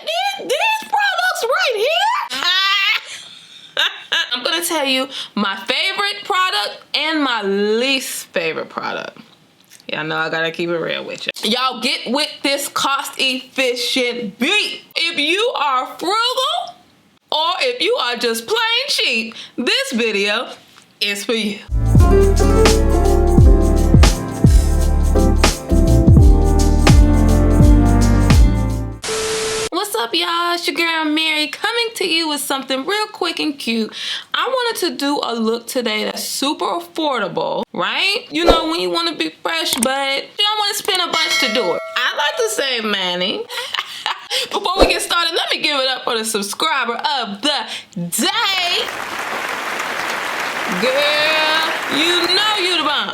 these products right here. I'm gonna tell you my favorite product and my least favorite product. Y'all know I gotta keep it real with you. Y'all get with this cost-efficient beat. If you are frugal or if you are just plain cheap, this video is for you. What's up, y'all? It's your girl Mary coming to you with something real quick and cute. I wanted to do a look today that's super affordable, right? You know, when you want to be fresh, but you don't want to spend a bunch to do it. I like to save money. Before we get started, let me give it up for the subscriber of the day. Girl, you know you the bomb.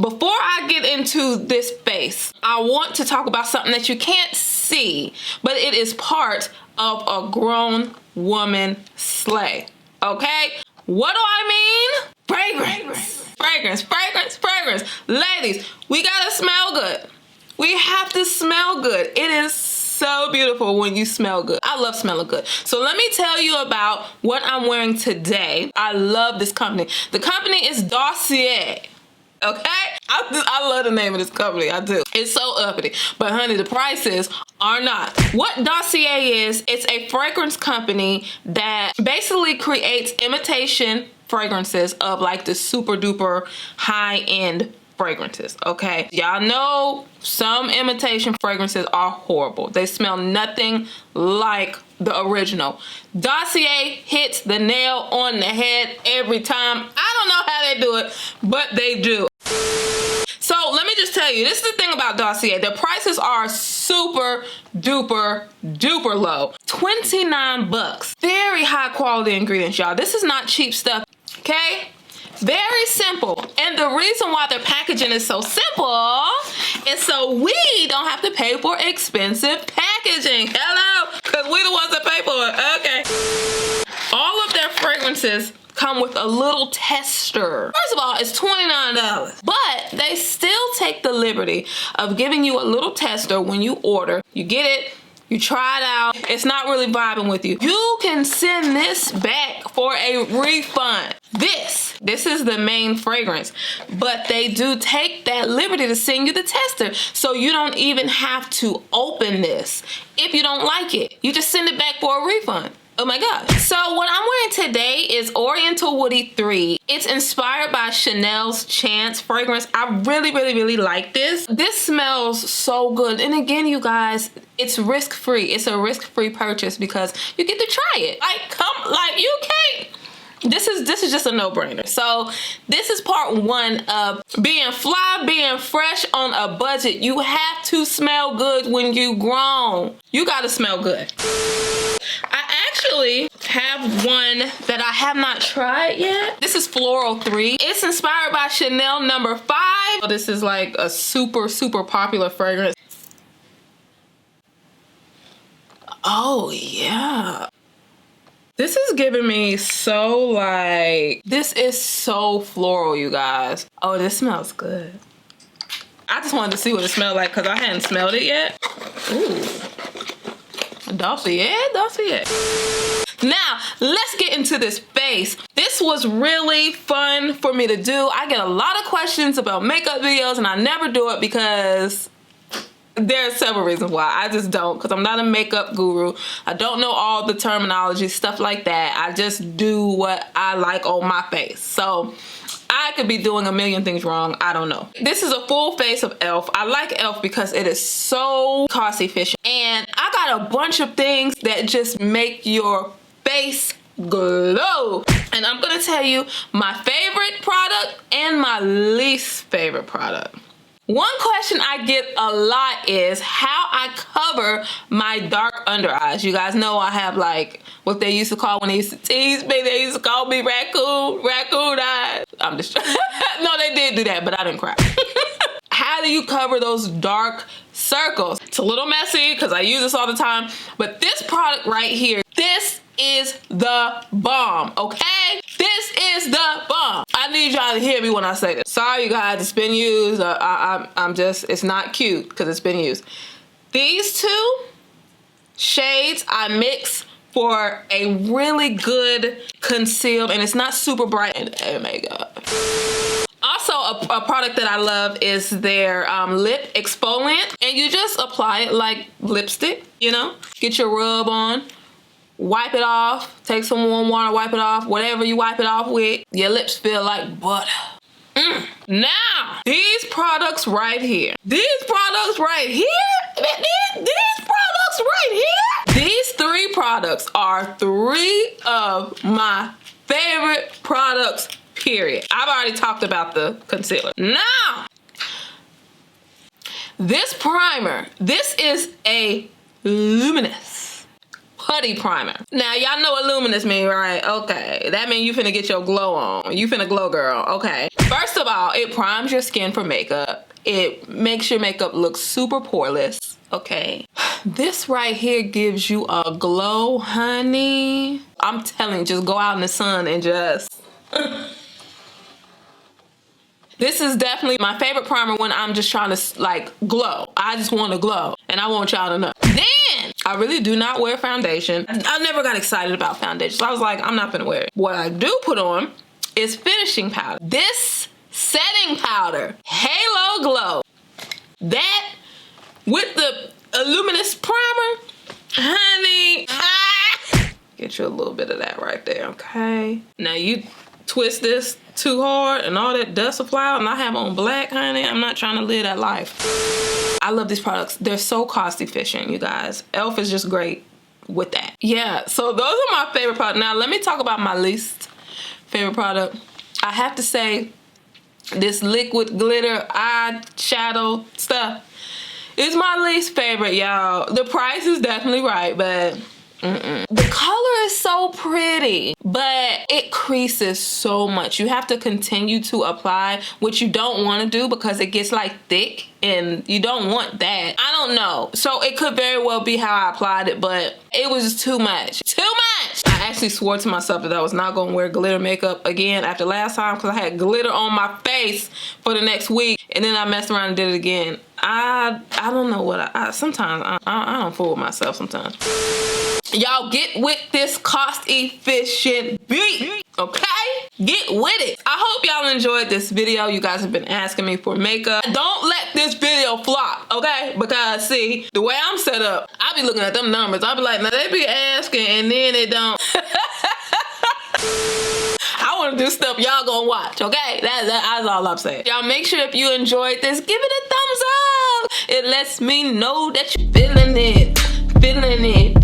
Before I get into this face, I want to talk about something that you can't see, but it is part of a grown woman sleigh, okay? What do I mean? Fragrance. Fragrance, fragrance, fragrance. Ladies, we gotta smell good. We have to smell good. It is so beautiful when you smell good. I love smelling good. So let me tell you about what I'm wearing today. I love this company. The company is Dossier. Okay? I love the name of this company. I do. It's so uppity. But honey, the prices are not. What Dossier is, it's a fragrance company that basically creates imitation fragrances of like the super duper high-end fragrances, okay? Y'all know some imitation fragrances are horrible. They smell nothing like the original. Dossier hits the nail on the head every time. I don't know how they do it, but they do. So let me just tell you, this is the thing about Dossier. The prices are super duper duper low. 29 bucks. Very high quality ingredients, y'all. This is not cheap stuff, okay? Very simple. And the reason why their packaging is so simple is so we don't have to pay for expensive packaging. Hello? Because we the ones that pay for it. Okay. All of their fragrances come with a little tester. First of all, it's $29, but they still take the liberty of giving you a little tester when you order. You get it, you try it out, it's not really vibing with you. You can send this back for a refund. This is the main fragrance, but they do take that liberty to send you the tester, so you don't even have to open this. If you don't like it, you just send it back for a refund. Oh my God. So what I'm wearing today is Oriental Woody 3. It's inspired by Chanel's Chance fragrance. I really like this. This smells so good. And again, you guys, it's risk-free. It's a risk-free purchase because you get to try it. You can't. This is just a no-brainer. So this is part one of being fly, being fresh on a budget. You have to smell good when you grown. You gotta smell good. I actually have one that I have not tried yet. This is Floral 3. It's inspired by Chanel No. 5. This is like a super popular fragrance. Oh yeah. This is giving me so like, this is so floral, you guys. Oh, this smells good. I just wanted to see what it smelled like because I hadn't smelled it yet. Ooh. Dossier. Now, let's get into this face. This was really fun for me to do. I get a lot of questions about makeup videos and I never do it because there are several reasons why. I just don't, because I'm not a makeup guru. I don't know all the terminology, stuff like that. I just do what I like on my face. So I could be doing a million things wrong. I don't know. This is a full face of e.l.f. I like e.l.f. because it is so cost efficient. And I got a bunch of things that just make your face glow. And I'm gonna tell you my favorite product and my least favorite product. One question I get a lot is how I cover my dark under eyes. You guys know I have like what they used to call, when they used to tease me, they used to call me raccoon eyes. I'm just no, they did do that, but I didn't cry. How do you cover those dark circles? It's a little messy because I use this all the time, but this product right here, this is the bomb, okay? This is the bomb. I need y'all to hear me when I say this. Sorry, you guys, it's been used. I'm just, it's not cute because it's been used. These two shades I mix for a really good conceal, and it's not super bright. And oh my god. Also, a product that I love is their lip exfoliant, and you just apply it like lipstick, you know? Get your rub on, wipe it off, take some warm water, wipe it off, whatever you wipe it off with, your lips feel like butter. Now, these products right here, these products right here, these 3 products are 3 of my favorite products, period. I've already talked about the concealer. Now, this primer, this is a Luminous Putty primer. Now, y'all know what Luminous mean, right? Okay, that means you finna get your glow on. You finna glow, girl, okay. First of all, it primes your skin for makeup. It makes your makeup look super poreless, okay. This right here gives you a glow, honey. I'm telling you, just go out in the sun and just... This is definitely my favorite primer when I'm just trying to like glow. I just want to glow, and I want y'all to know. Then, I really do not wear foundation. I never got excited about foundation, so I was like, I'm not gonna wear it. What I do put on is finishing powder. This setting powder, Halo Glow, that with the Luminous primer, honey, get you a little bit of that right there, okay? Now you twist this too hard and all that dust will fly out, and I have on black, honey. I'm not trying to live that life. I love these products. They're so cost efficient, you guys. e.l.f. is just great with that. Yeah, so those are my favorite products. Now let me talk about my least favorite product. I have to say this liquid glitter eyeshadow stuff is my least favorite, y'all. The price is definitely right, but the color is so pretty, but it creases so much. You have to continue to apply, which you don't want to do because it gets like thick, and you don't want that. I don't know. So it could very well be how I applied it, but it was just too much. Too much! I actually swore to myself that I was not going to wear glitter makeup again after last time because I had glitter on my face for the next week, and then I messed around and did it again. I don't know what sometimes I don't fool with myself sometimes. Y'all get with this cost efficient beat, okay? Get with it. I hope y'all enjoyed this video. You guys have been asking me for makeup. Don't let this video flop, okay? Because see, the way I'm set up, I be looking at them numbers. I be like, now they be asking and then they don't. I want to do stuff y'all gonna watch, okay? That's all I'm saying. Y'all make sure if you enjoyed this, give it a thumbs up. It lets me know that you're feeling it. Feeling it.